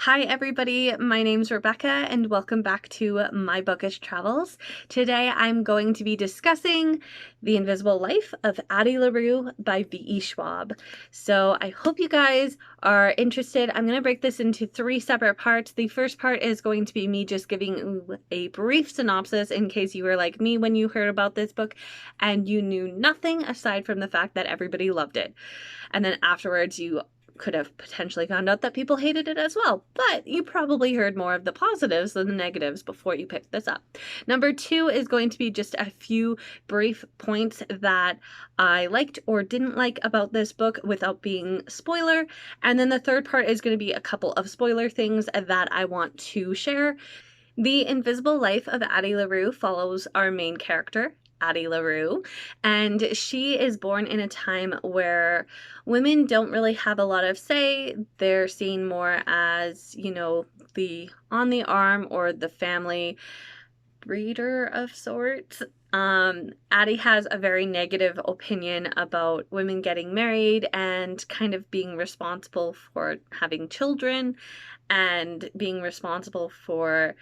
Hi everybody, my name's Rebecca and welcome back to My Bookish Travels. Today I'm going to be discussing The Invisible Life of Addie LaRue by V.E. Schwab. So I hope you guys are interested. I'm going to break this into three separate parts. The first part is going to be me just giving a brief synopsis in case you were like me when you heard about this book and you knew nothing aside from the fact that everybody loved it. And then afterwards you could have potentially found out that people hated it as well, but you probably heard more of the positives than the negatives before you picked this up. Number two is going to be just a few brief points that I liked or didn't like about this book without being spoiler. And then the third part is going to be a couple of spoiler things that I want to share. The Invisible Life of Addie LaRue follows our main character, Addie LaRue, and she is born in a time where women don't really have a lot of say. They're seen more as, the on the arm or the family breeder of sorts. Addie has a very negative opinion about women getting married and kind of being responsible for having children and being responsible for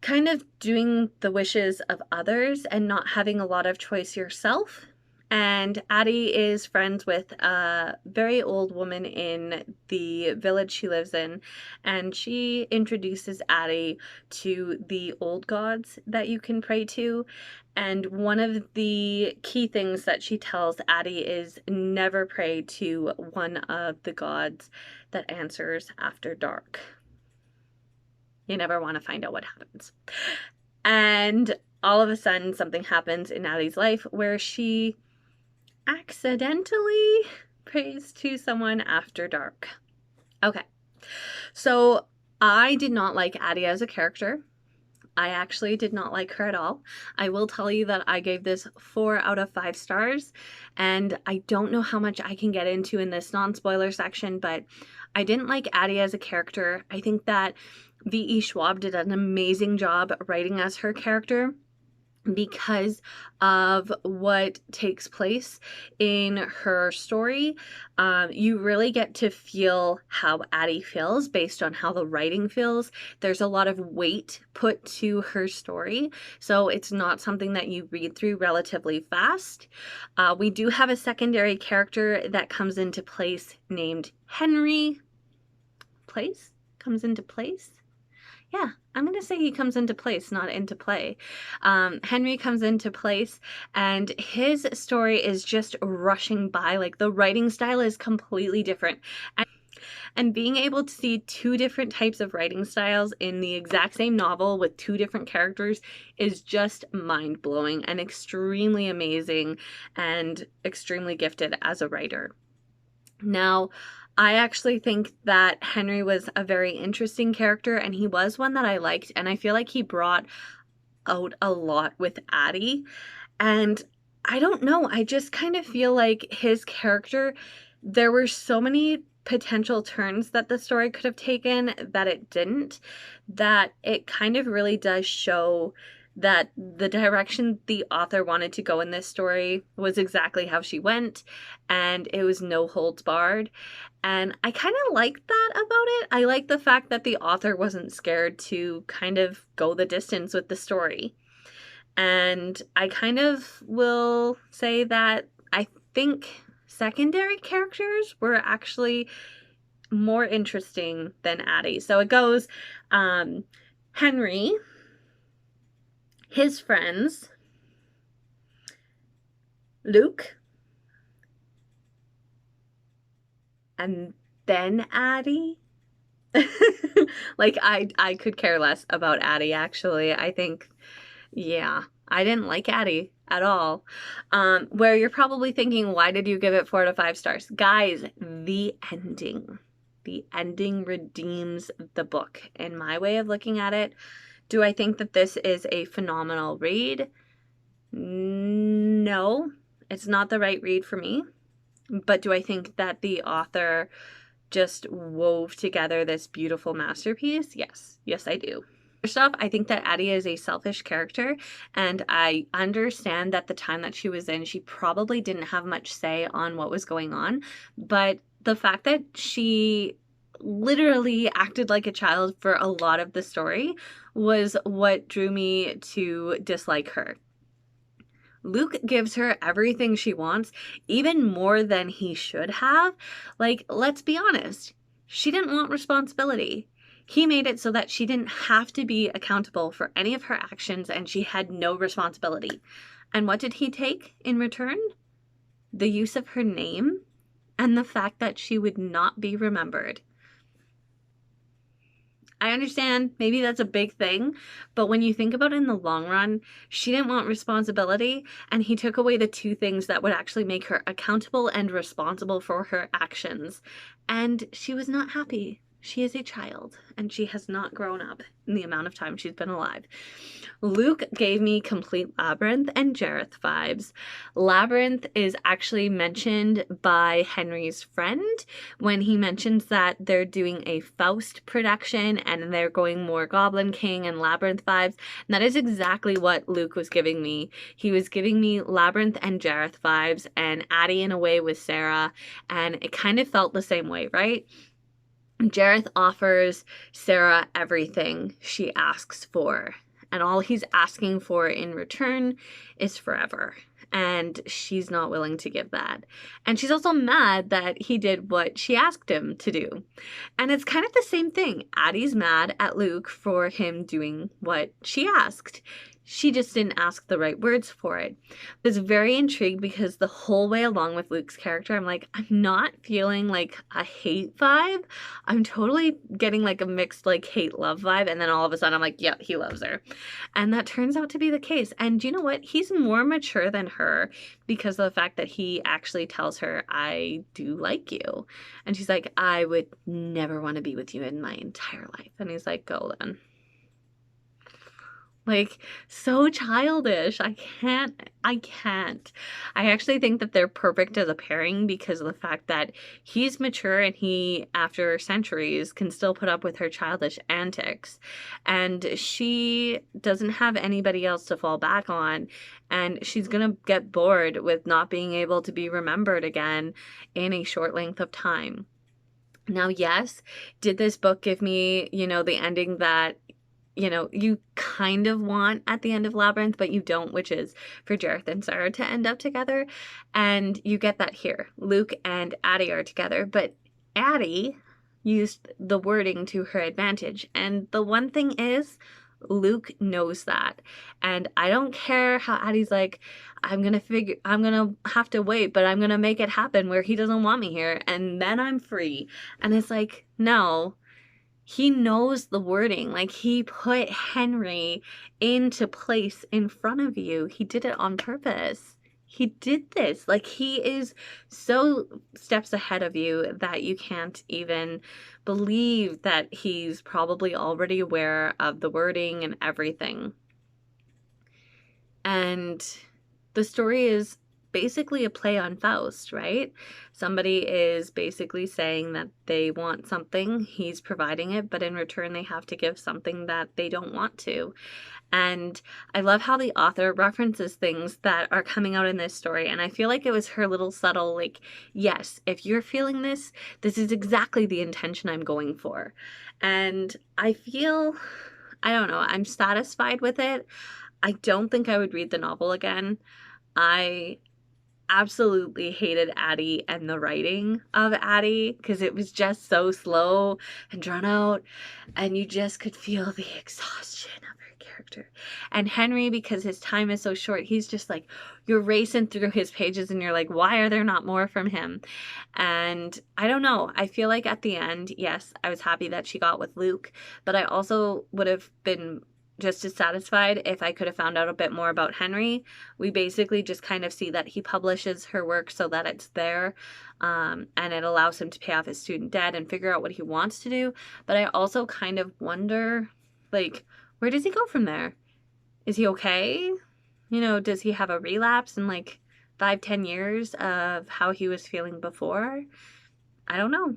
kind of doing the wishes of others and not having a lot of choice yourself. And Addie is friends with a very old woman in the village she lives in, and she introduces Addie to the old gods that you can pray to. And one of the key things that she tells Addie is never pray to one of the gods that answers after dark. You never want to find out what happens. And all of a sudden, something happens in Addie's life where she accidentally prays to someone after dark. Okay, so I did not like Addie as a character. I actually did not like her at all. I will tell you that I gave this 4 out of 5 stars, and I don't know how much I can get into in this non-spoiler section, but I didn't like Addie as a character. I think that V.E. Schwab did an amazing job writing as her character because of what takes place in her story. You really get to feel how Addie feels based on how the writing feels. There's a lot of weight put to her story, so it's not something that you read through relatively fast. We do have a secondary character that comes into place named Henry. Comes into place? Yeah, I'm going to say he comes into place, not into play. Henry comes into place, and his story is just rushing by. Like, the writing style is completely different. And being able to see two different types of writing styles in the exact same novel with two different characters is just mind-blowing and extremely amazing and extremely gifted as a writer. Now, I actually think that Henry was a very interesting character, and he was one that I liked, and I feel like he brought out a lot with Addie. And I don't know, I just kind of feel like his character, there were so many potential turns that the story could have taken that it didn't, that it kind of really does show that the direction the author wanted to go in this story was exactly how she went, and it was no holds barred. And I kind of liked that about it. I like the fact that the author wasn't scared to kind of go the distance with the story. And I kind of will say that I think secondary characters were actually more interesting than Addie. So it goes Henry, his friends, Luke, and then Addie. Like, I could care less about Addie, actually. I think, yeah, I didn't like Addie at all. Where you're probably thinking, why did you give it 4 to 5 stars? Guys, the ending. The ending redeems the book, in my way of looking at it. Do I think that this is a phenomenal read? No, it's not the right read for me. But do I think that the author just wove together this beautiful masterpiece? Yes. Yes, I do. First off, I think that Addie is a selfish character, and I understand that the time that she was in, she probably didn't have much say on what was going on, but the fact that she literally acted like a child for a lot of the story was what drew me to dislike her. Luke gives her everything she wants, even more than he should have. Like, let's be honest, she didn't want responsibility. He made it so that she didn't have to be accountable for any of her actions and she had no responsibility. And what did he take in return? The use of her name and the fact that she would not be remembered. I understand maybe that's a big thing, but when you think about it in the long run, she didn't want responsibility, and he took away the two things that would actually make her accountable and responsible for her actions. And she was not happy. She is a child, and she has not grown up in the amount of time she's been alive. Luke gave me complete Labyrinth and Jareth vibes. Labyrinth is actually mentioned by Henry's friend when he mentions that they're doing a Faust production and they're going more Goblin King and Labyrinth vibes. And that is exactly what Luke was giving me. He was giving me Labyrinth and Jareth vibes, and Addie in a way with Sarah, and it kind of felt the same way, right? Jareth offers Sarah everything she asks for, and all he's asking for in return is forever. And she's not willing to give that. And she's also mad that he did what she asked him to do. And it's kind of the same thing. Addie's mad at Luke for him doing what she asked. She just didn't ask the right words for it. I was very intrigued because the whole way along with Luke's character, I'm like, I'm not feeling like a hate vibe. I'm totally getting like a mixed like hate-love vibe. And then all of a sudden I'm like, yeah, he loves her. And that turns out to be the case. And you know what? He's more mature than her because of the fact that he actually tells her, I do like you. And she's like, I would never want to be with you in my entire life. And he's like, go then. Like, so childish. I can't. I actually think that they're perfect as a pairing because of the fact that he's mature and he, after centuries, can still put up with her childish antics. And she doesn't have anybody else to fall back on. And she's going to get bored with not being able to be remembered again in a short length of time. Now, yes, did this book give me, the ending that you kind of want at the end of Labyrinth, but you don't, which is for Jareth and Sarah to end up together. And you get that here. Luke and Addie are together, but Addie used the wording to her advantage. And the one thing is, Luke knows that. And I don't care how Addie's like, I'm going to have to wait, but I'm going to make it happen where he doesn't want me here. And then I'm free. And it's like, no. He knows the wording. Like, he put Henry into place in front of you. He did it on purpose. He did this. Like, he is so steps ahead of you that you can't even believe that he's probably already aware of the wording and everything. And the story is basically a play on Faust, right? Somebody is basically saying that they want something, he's providing it, but in return they have to give something that they don't want to. And I love how the author references things that are coming out in this story, and I feel like it was her little subtle, like, yes, if you're feeling this is exactly the intention I'm going for. And I feel, I don't know, I'm satisfied with it. I don't think I would read the novel again. I absolutely hated Addie and the writing of Addie because it was just so slow and drawn out, and you just could feel the exhaustion of her character. And Henry, because his time is so short, he's just like, you're racing through his pages and you're like, why are there not more from him? And I don't know. I feel like at the end, yes, I was happy that she got with Luke, but I also would have been just as satisfied if I could have found out a bit more about Henry. We basically just kind of see that he publishes her work so that it's there, and it allows him to pay off his student debt and figure out what he wants to do. But I also kind of wonder, like, where does he go from there? Is he okay? Does he have a relapse in like 5-10 years of how he was feeling before? I don't know.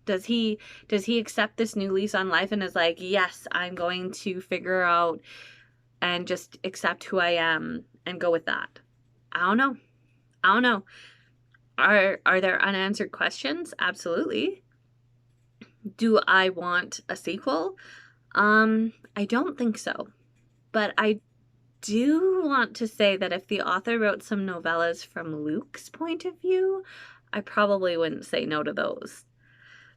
Does he accept this new lease on life and is like, yes, I'm going to figure out and just accept who I am and go with that? I don't know. Are there unanswered questions? Absolutely. Do I want a sequel? I don't think so. But I do want to say that if the author wrote some novellas from Luke's point of view, I probably wouldn't say no to those.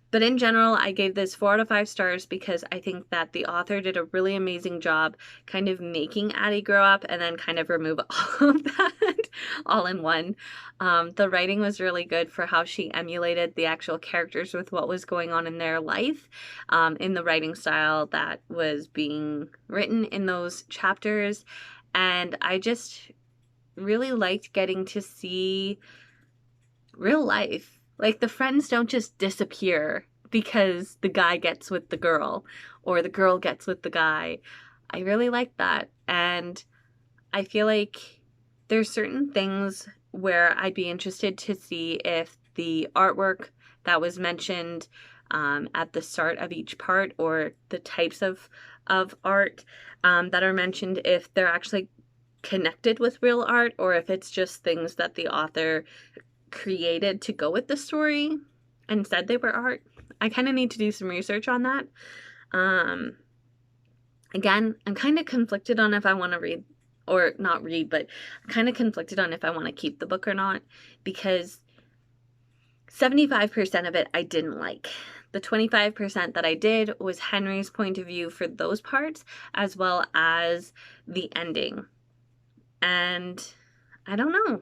But in general, I gave this 4 out of 5 stars because I think that the author did a really amazing job kind of making Addie grow up and then kind of remove all of that all in one. The writing was really good for how she emulated the actual characters with what was going on in their life, in the writing style that was being written in those chapters. And I just really liked getting to see real life. Like, the friends don't just disappear because the guy gets with the girl or the girl gets with the guy. I really like that. And I feel like there's certain things where I'd be interested to see if the artwork that was mentioned at the start of each part, or the types of art that are mentioned, if they're actually connected with real art or if it's just things that the author created to go with the story and said they were art. I kind of need to do some research on that. Again, I'm kind of conflicted on if I want to read, or not read, but I'm kind of conflicted on if I want to keep the book or not, because 75% of it I didn't like. The 25% that I did was Henry's point of view for those parts, as well as the ending. And I don't know.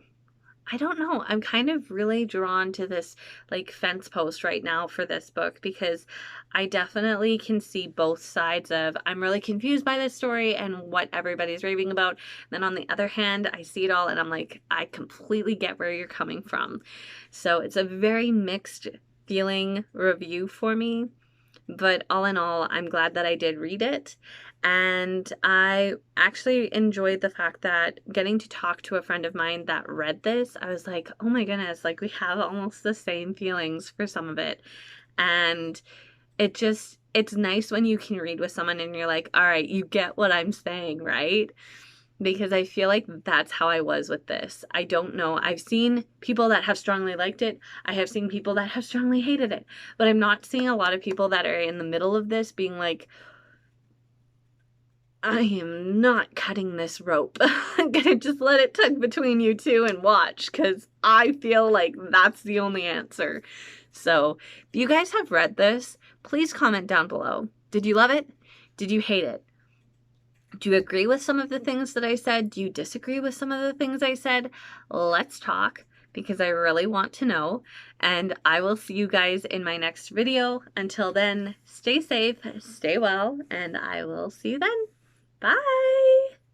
I'm kind of really drawn to this like fence post right now for this book, because I definitely can see both sides of, I'm really confused by this story and what everybody's raving about. Then on the other hand, I see it all and I'm like, I completely get where you're coming from. So it's a very mixed feeling review for me. But all in all, I'm glad that I did read it. And I actually enjoyed the fact that getting to talk to a friend of mine that read this, I was like, oh my goodness, like we have almost the same feelings for some of it. And it's nice when you can read with someone and you're like, all right, you get what I'm saying, right? Because I feel like that's how I was with this. I don't know. I've seen people that have strongly liked it. I have seen people that have strongly hated it. But I'm not seeing a lot of people that are in the middle of this being like, I am not cutting this rope. I'm gonna just let it tug between you two and watch, because I feel like that's the only answer. So if you guys have read this, please comment down below. Did you love it? Did you hate it? Do you agree with some of the things that I said? Do you disagree with some of the things I said? Let's talk, because I really want to know. And I will see you guys in my next video. Until then, stay safe, stay well, and I will see you then. Bye!